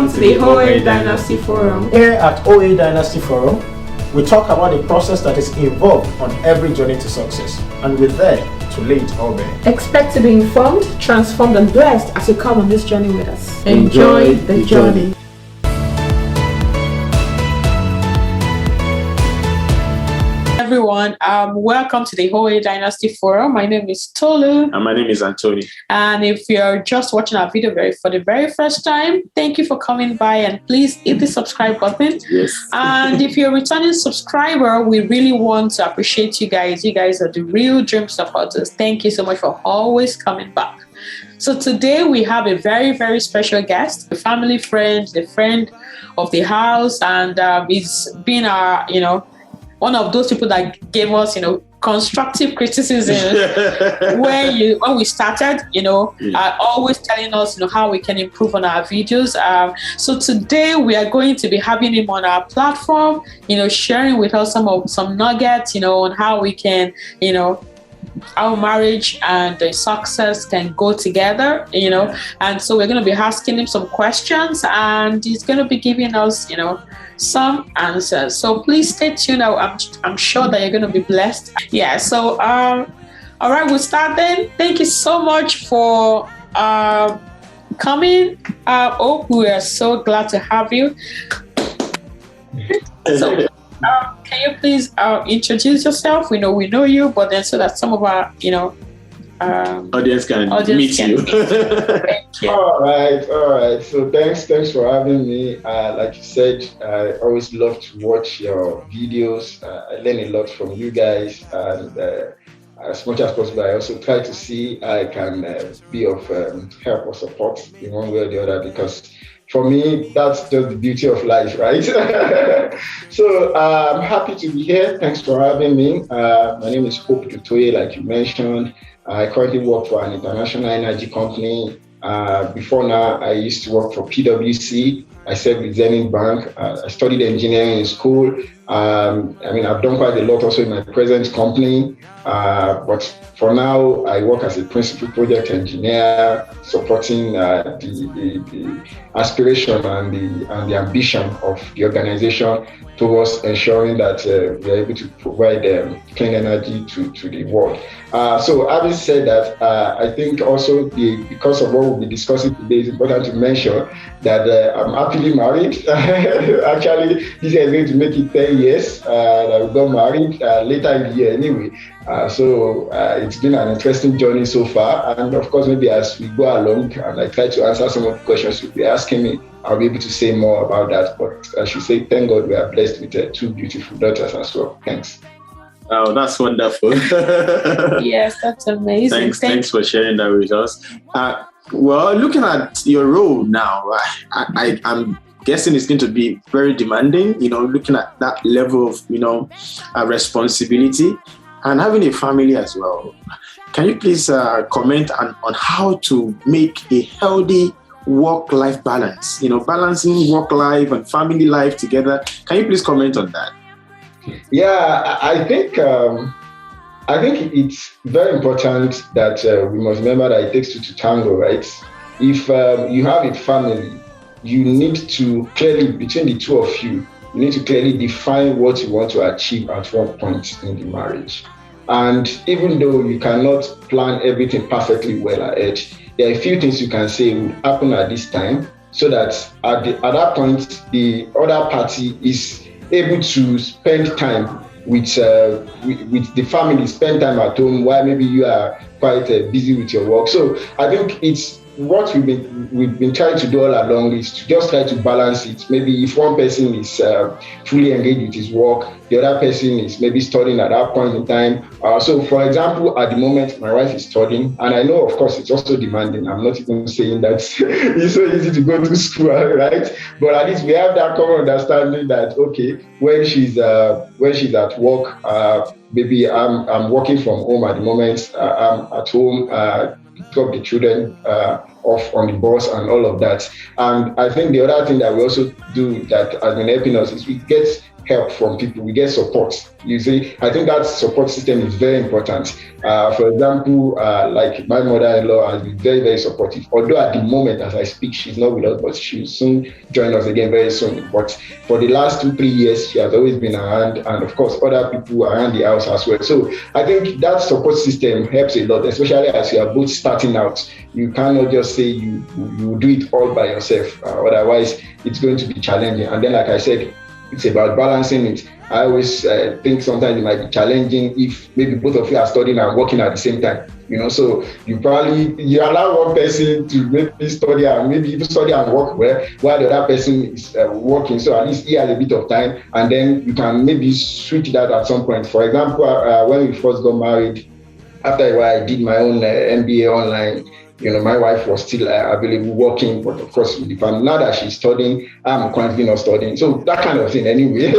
Welcome to the OA-Dynasty Forum. Here at OA-Dynasty Forum, we talk about the process that is involved on every journey to success, and we're there to lay it all bare. Expect to be informed, transformed, and blessed as you come on this journey with us. Enjoy the journey. Everyone, welcome to the OA-Dynasty Forum. My name is Tolu. And my name is Anthony. And if you're just watching our video for the very first time, thank you for coming by, and please hit the subscribe button. Yes. And if you're a returning subscriber, we really want to appreciate you guys. You guys are the real dream supporters. Thank you so much for always coming back. So today we have a very, very special guest, a family friend, the friend of the house, and he's been our, one of those people that gave us, constructive criticism when we started, always telling us, how we can improve on our videos. So today we are going to be having him on our platform, sharing with us some nuggets, on how we can, our marriage and the success can go together, and so we're going to be asking him some questions, and he's going to be giving us, some answers. So please stay tuned. I'm sure that you're going to be blessed. Yeah. So, all right, we'll start then. Thank you so much for coming. We are so glad to have you. So, can you please introduce yourself? We know you, but then so that some of our, audience can meet you. Thank you. All right. So thanks for having me. Like you said, I always love to watch your videos. I learn a lot from you guys, and as much as possible, I also try to see I can be of help or support in one way or the other, because for me, that's just the beauty of life, right? So I'm happy to be here. Thanks for having me. My name is Duntoye, like you mentioned. I currently work for an international energy company. Before now, I used to work for PwC. I served with Zenith Bank. I studied engineering in school. I've done quite a lot also in my present company. But for now, I work as a principal project engineer, supporting the aspiration and the ambition of the organization towards ensuring that we are able to provide clean energy to the world. So having said that, I think also because of what we'll be discussing today, it's important to mention that I'm happily married. Actually, this year is going to make it 10 years that we got married, later in the year anyway. So it's been an interesting journey so far. And of course, maybe as we go along and I try to answer some of the questions you'll be asking me, I'll be able to say more about that. But I should say, thank God we are blessed with two beautiful daughters as well. Thanks. Oh, that's wonderful. Yes, that's amazing. Thanks for sharing that with us. Well, looking at your role now, I'm guessing it's going to be very demanding, looking at that level of, responsibility and having a family as well. Can you please comment on how to make a healthy work-life balance, balancing work-life and family life together? Can you please comment on that? Yeah, I think it's very important that we must remember that it takes two to tango, right? If you have a family, you need to clearly, between the two of you need to clearly define what you want to achieve at one point in the marriage. And even though you cannot plan everything perfectly well ahead, there are a few things you can say will happen at this time, so that at that point, the other party is able to spend time with the family, spend time at home while maybe you are quite busy with your work. So I think it's what we've been trying to do all along is to just try to balance it. Maybe if one person is fully engaged with his work, the other person is maybe studying at that point in time. So for example, at the moment, my wife is studying, and I know, of course, it's also demanding. I'm not even saying that it's so easy to go to school, right? But at least we have that common understanding that, okay, when she's at work, maybe I'm working from home at the moment. I'm at home, drop the children off on the bus and all of that. And I think the other thing that we also do that has been helping us is we get help from people. We get support. You see, I think that support system is very important. For example, like my mother-in-law has been very, very supportive. Although at the moment, as I speak, she's not with us, but she'll soon join us again very soon. But for the last 2-3 years, she has always been around, and of course, other people around the house as well. So I think that support system helps a lot, especially as you are both starting out. You cannot just say you do it all by yourself. Otherwise, it's going to be challenging. And then, like I said, it's about balancing it. I always think sometimes it might be challenging if maybe both of you are studying and working at the same time. So you allow one person to maybe study and maybe even study and work well while the other person is working. So at least he has a bit of time, and then you can maybe switch that at some point. For example, when we first got married, after a while I did my own MBA online. My wife was still available working, but of course, with the family. Now that she's studying, I'm currently not studying. So that kind of thing anyway.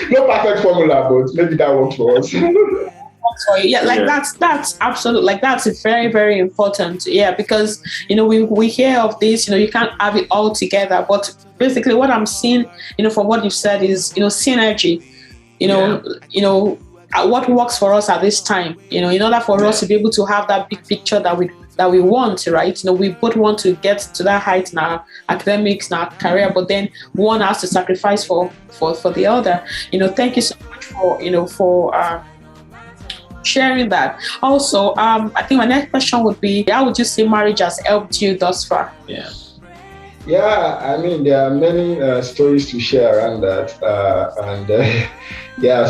No perfect formula, but maybe that works for us. That's absolutely, like, that's very, very important. Yeah, because, we hear of this, you can't have it all together. But basically what I'm seeing, from what you've said is, synergy, what works for us at this time, in order for us to be able to have that big picture that we want, right? We both want to get to that height in our academics, in our career, but then one has to sacrifice for the other. Thank you so much for sharing that. Also, I think my next question would be, how would you say marriage has helped you thus far? Yeah, I mean, there are many stories to share around that.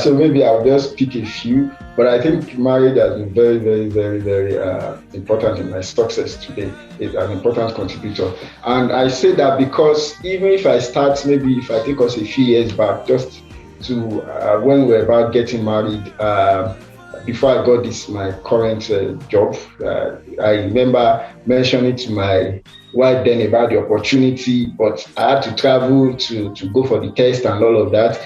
So maybe I'll just pick a few. But I think marriage has been very, very, very, very important in my success today. It's an important contributor. And I say that because even if I start, maybe if I take us a few years back, just to when we were about getting married, before I got my current job, I remember mentioning to my wife then about the opportunity, but I had to travel to go for the test and all of that.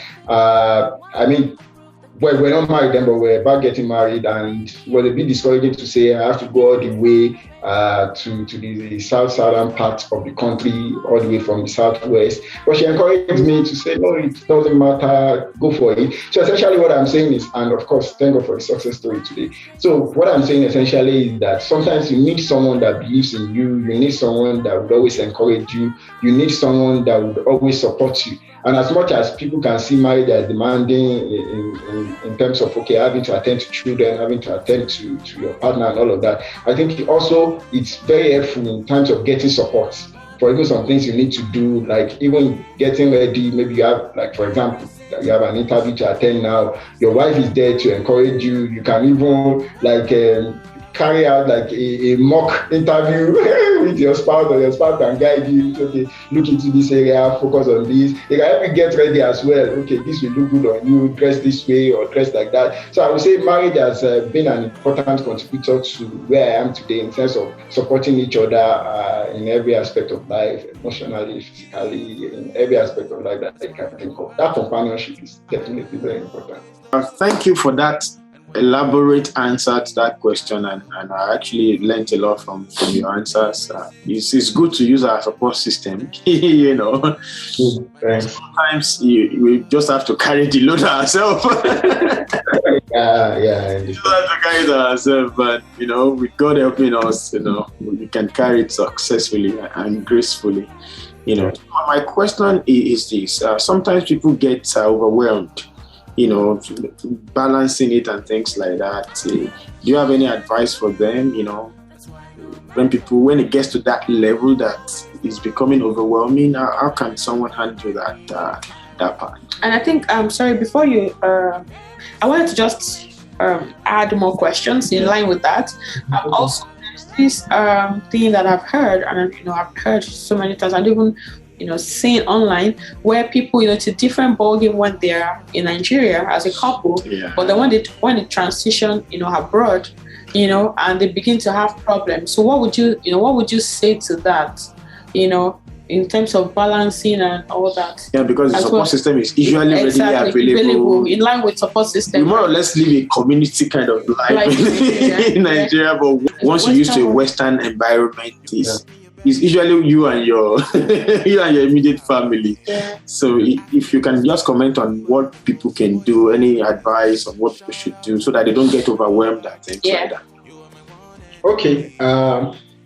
We're not married then, but we're about getting married, and it was a bit discouraging to say I have to go all the way to the southern part of the country, all the way from the southwest. But she encouraged me to say, no, it doesn't matter, go for it. So essentially what I'm saying is, and of course, thank God for the success story today. So what I'm saying essentially is that sometimes you need someone that believes in you, you need someone that would always encourage you, you need someone that would always support you. And as much as people can see marriage as demanding in terms of, having to attend to children, having to attend to your partner and all of that, I think also it's very helpful in terms of getting support for even some things you need to do, like even getting ready. Maybe you have, like, for example, you have an interview to attend now. Your wife is there to encourage you. You can even carry out like a mock interview with your spouse, or your spouse can guide you. Okay, look into this area, focus on this. They can help you get ready as well. Okay, this will look good on you, dress this way or dress like that. So I would say marriage has been an important contributor to where I am today in terms of supporting each other in every aspect of life, emotionally, physically, in every aspect of life that I can think of. That companionship is definitely very important. Thank you for that elaborate answer to that question, and I actually learned a lot from your answers. It's good to use our support system, Thanks. Sometimes we just have to carry the load ourselves. Yeah. We just have to carry it ourselves, but with God helping us, we can carry it successfully and gracefully. My question is this: sometimes people get overwhelmed, balancing it and things like that. Do you have any advice for them, when it gets to that level that is becoming overwhelming? How can someone handle that part? And I think, before you, I wanted to just add more questions in line with that. Also, there's this thing that I've heard, and I've heard so many times, and even seen online, where people, it's a different ballgame when they're in Nigeria as a couple, but then when they transition, abroad, and they begin to have problems. So what would you say to that, in terms of balancing and all that? Yeah, because the support system is usually readily available. In line with support system. We more or less live a community kind of life in Nigeria, but once you used to a Western environment, it's usually you and your you and your immediate family. Yeah. So if you can just comment on what people can do, any advice on what people should do so that they don't get overwhelmed and things like that. Okay.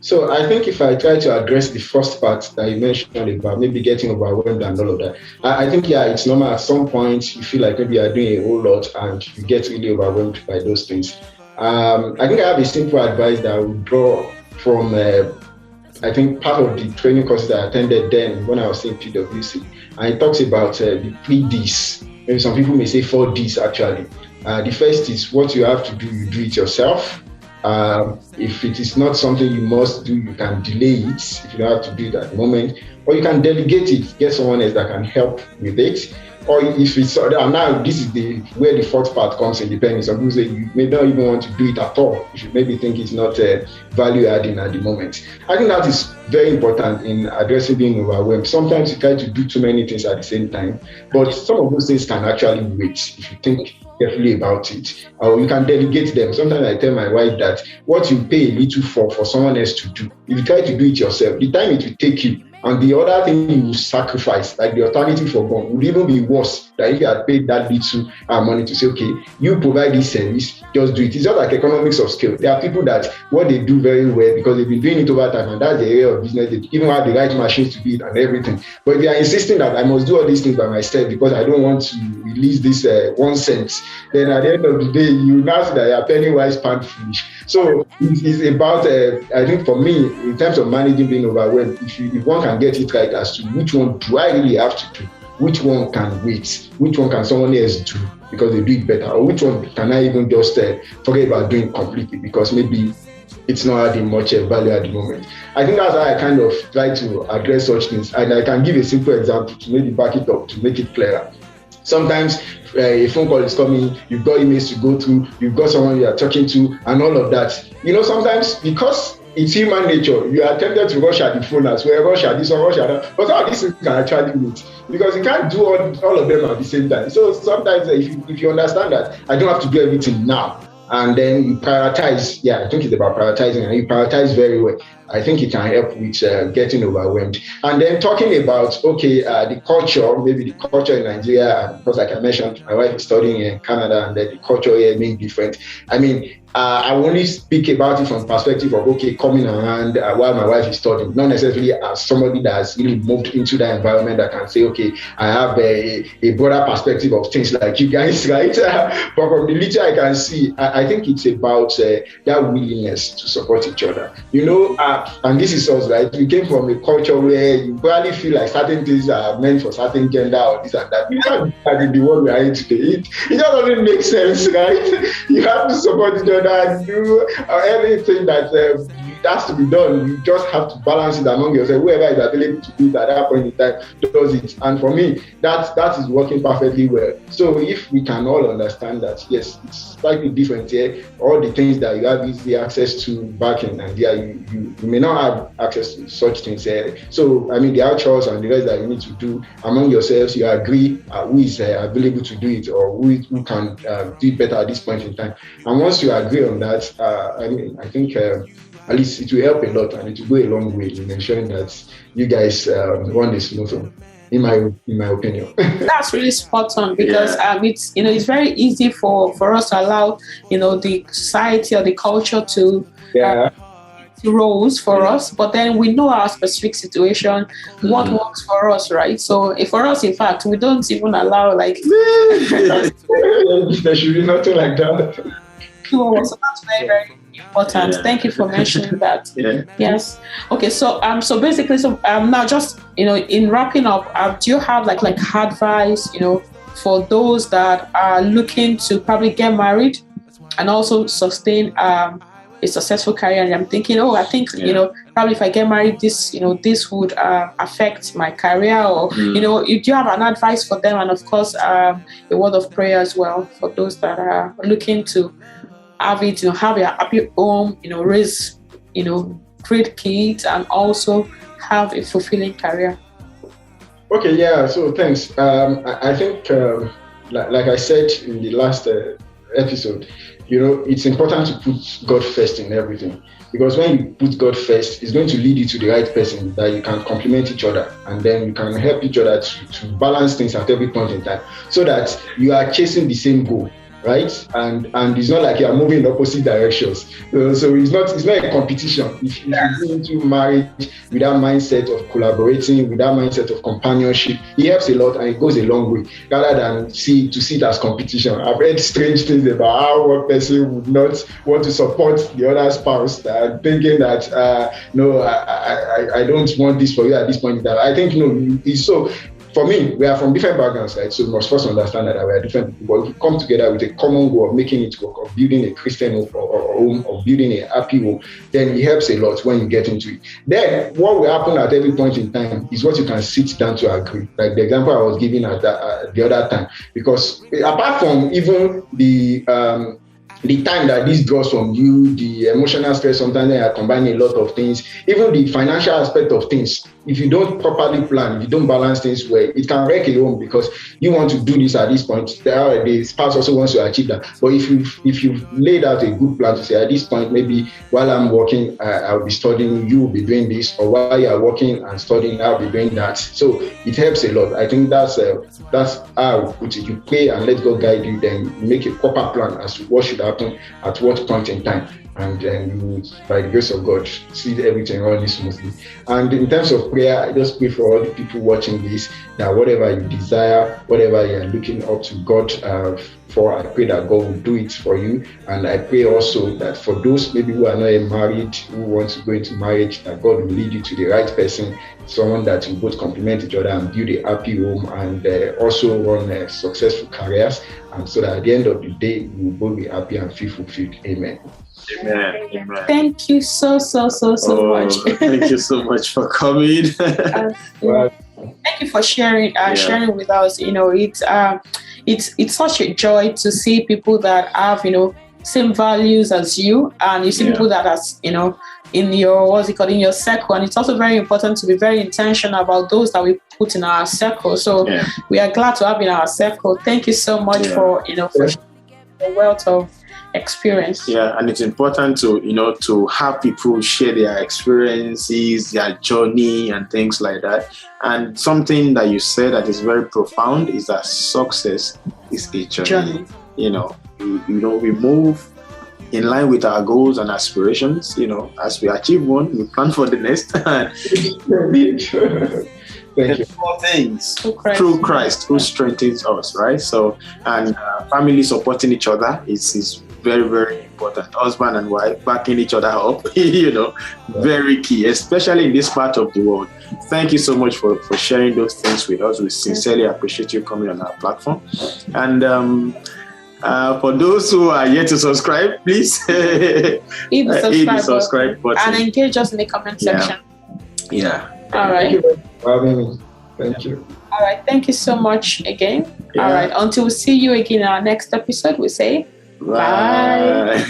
So I think if I try to address the first part that you mentioned about maybe getting overwhelmed and all of that, I think, it's normal. At some point, you feel like maybe you're doing a whole lot and you get really overwhelmed by those things. I think I have a simple advice that I would draw from, I think, part of the training courses that I attended then when I was in PwC. And it talks about the 3 Ds. Maybe some people may say 4 Ds actually. The first is what you have to do, you do it yourself. If it is not something you must do, you can delay it if you don't have to do it at the moment, or you can delegate it, get someone else that can help with it. Or if it's now, this is where the fourth part comes in, depending. Some people say you may not even want to do it at all. You should maybe think it's not value adding at the moment. I think that is very important in addressing being overwhelmed. Sometimes you try to do too many things at the same time, but some of those things can actually wait if you think carefully about it, or you can delegate them. Sometimes I tell my wife that what you pay a little for someone else to do, if you try to do it yourself, the time it will take you and the other thing you will sacrifice, like the alternative for God, would even be worse than if you had paid that little money to say, okay, you provide this service, just do it. It's just like economics of scale. There are people that what they do very well because they've been doing it over time, and that's the area of business. They even have the right machines to do it and everything. But if they are insisting that I must do all these things by myself because I don't want to release this 1 cent, then at the end of the day, you now see that you are penny wise, pound foolish. So it's about, I think for me, in terms of managing being overwhelmed, if one can get it right as to which one do I really have to do, which one can wait, which one can someone else do because they do it better, or which one can I even just forget about doing completely because maybe it's not adding much value at the moment. I think that's how I kind of try to address such things. And I can give a simple example to maybe back it up, to make it clearer. Sometimes a phone call is coming, you've got emails to go through, you've got someone you are talking to, and all of that. Sometimes because it's human nature, you are tempted to rush at the phone as well, rush at this one, rush at that. But all these things can actually wait because you can't do all of them at the same time. So sometimes if you understand that I don't have to do everything now, and then you prioritize, I think it's about prioritizing, and you prioritize very well. I think it can help with getting overwhelmed. And then talking about, the culture, maybe the culture in Nigeria, and because like I mentioned, my wife is studying in Canada, and then the culture here being different. I mean, I only speak about it from perspective of, coming around while my wife is studying, not necessarily as somebody that has really moved into that environment that can say, I have a broader perspective of things like you guys, right? But from the little I can see, I think it's about that willingness to support each other. And this is us, right? We came from a culture where you probably feel like certain things are meant for certain gender or this and that. You can't do that in the world we are in today. It just doesn't make sense, right? You have to support each other and do everything that has to be done. You just have to balance it among yourself. Whoever is available to do it at that point in time does it. And for me, that is working perfectly well. So if we can all understand that, yes, it's slightly different here. All the things that you have easy access to back in Nigeria, you may not have access to such things here. So, I mean, the outchores and the rest that you need to do among yourselves, you agree who is available to do it or who can do it better at this point in time. And once you agree on that, I think at least it will help a lot and it will go a long way in ensuring that you guys run this smoothly. In my opinion. That's really spot on because it's very easy for us to allow the society or the culture to roles for us, but then we know our specific situation, what works for us, right? So for us, in fact, we don't even allow there should be nothing like that. So that's very, very important. Thank you for mentioning that. Yes. Okay. So basically, now just in wrapping up, do you have like advice for those that are looking to probably get married and also sustain a successful career? And I'm thinking, I think probably if I get married, this would affect my career, or do you have an advice for them? And of course, a word of prayer as well for those that are looking to have a happy home, raise, great kids, and also have a fulfilling career. Okay, yeah. So thanks. I think, like I said in the last episode, it's important to put God first in everything. Because when you put God first, it's going to lead you to the right person that you can complement each other, and then you can help each other to balance things at every point in time, so that you are chasing the same goal, right? And it's not like you are moving in opposite directions. So it's not a competition. If you go into marriage with that mindset of collaborating, with that mindset of companionship, it helps a lot and it goes a long way, rather than see it as competition. I've heard strange things about how one person would not want to support the other spouse, thinking that no, I don't want this for you at this point. That I think it's so. For me, we are from different backgrounds, right? So we must first understand that we are different people, but if we come together with a common goal of making it work, of building a Christian home or home, of building a happy home, then it helps a lot when you get into it. Then what will happen at every point in time is what you can sit down to agree. Like the example I was giving at the other time, because apart from even the time that this draws from you, the emotional stress, sometimes they are combining a lot of things, even the financial aspect of things. If you don't properly plan, if you don't balance things well, it can wreck a home, because you want to do this at this point. The spouse also wants to achieve that. But if you've laid out a good plan to say, at this point, maybe while I'm working, I'll be studying, you will be doing this, or while you are working and studying, I'll be doing that. So it helps a lot. I think that's how I would put it. You pray and let God guide you, then make a proper plan as to what should happen at what point in time. And then you, by the grace of God, see everything running smoothly. And in terms of prayer, I just pray for all the people watching this, that whatever you desire, whatever you are looking up to God for, I pray that God will do it for you. And I pray also that for those maybe who are not yet married, who want to go into marriage, that God will lead you to the right person, someone that will both complement each other and build a happy home, and also run successful careers, and so that at the end of the day, you will both be happy and feel fulfilled. Amen. Amen. Amen. Thank you so much. Thank you so much for coming. Thank you for sharing with us. It's such a joy to see people that have same values as you, and you see people that are in your in your circle. And it's also very important to be very intentional about those that we put in our circle. So we are glad to have in our circle. Thank you so much for for the wealth of experience. And it's important to have people share their experiences, their journey, and things like that. And something that you said that is very profound is that success is a journey. We move in line with our goals and aspirations. As we achieve one, we plan for the next. Thank you. Four things through Christ who strengthens us, right? So, and family supporting each other is very, very important. Husband and wife backing each other up, very key, especially in this part of the world. Thank you so much for sharing those things with us. We sincerely appreciate you coming on our platform. And for those who are yet to subscribe, please hit the subscribe button and engage us in the comment section. All right. Thank you for having me. Thank you. All right. Thank you so much again. All right. Until we see you again in our next episode, we say bye.